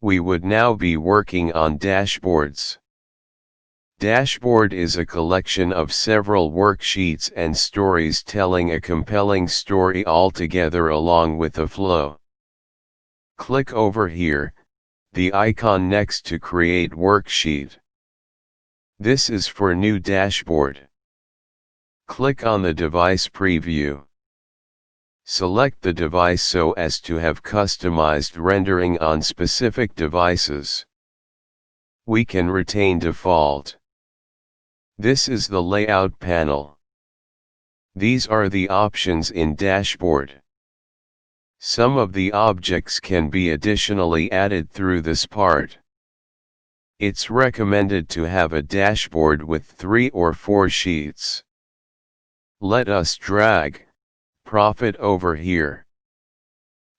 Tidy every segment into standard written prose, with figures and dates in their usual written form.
We would now be working on dashboards. Dashboard is a collection of several worksheets and stories telling a compelling story all together along with a flow. Click over here, the icon next to Create Worksheet. This is for new dashboard. Click on the device preview. Select the device so as to have customized rendering on specific devices. We can retain default. This is the layout panel. These are the options in dashboard. Some of the objects can be additionally added through this part. It's recommended to have a dashboard with 3 or 4 sheets. Let us drag profit over here.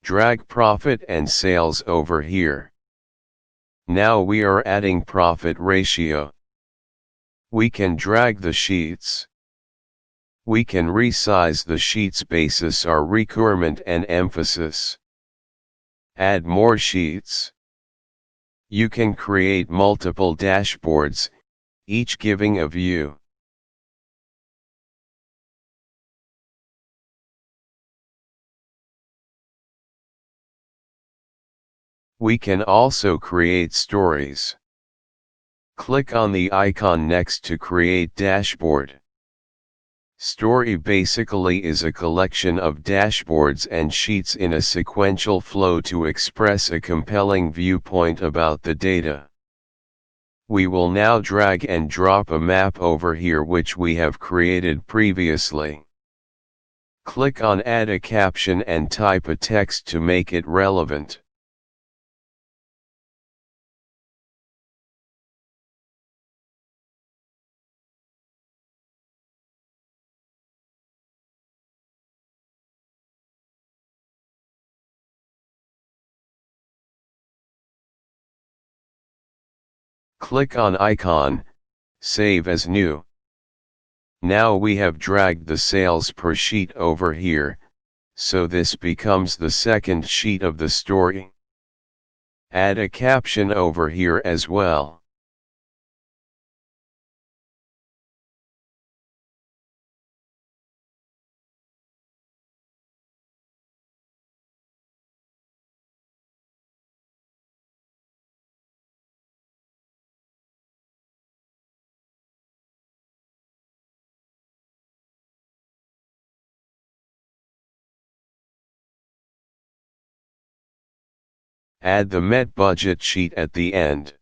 Drag profit and sales over here. Now we are adding profit ratio. We can drag the sheets. We can resize the sheets basis our requirement and emphasis. Add more sheets. You can create multiple dashboards, each giving a view. We can also create stories. Click on the icon next to Create Dashboard. Story basically is a collection of dashboards and sheets in a sequential flow to express a compelling viewpoint about the data. We will now drag and drop a map over here which we have created previously. Click on Add a caption and type a text to make it relevant. Click on icon, save as new. Now we have dragged the sales per sheet over here, so this becomes the second sheet of the story. Add a caption over here as well. Add the Met budget sheet at the end.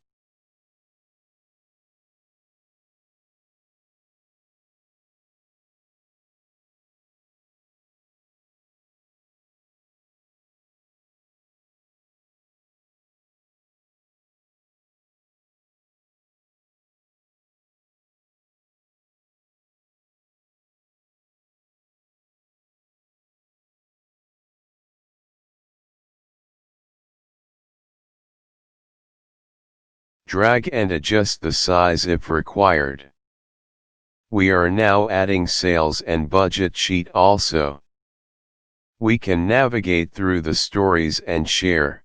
Drag and adjust the size if required. We are now adding sales and budget sheet also. We can navigate through the stories and share.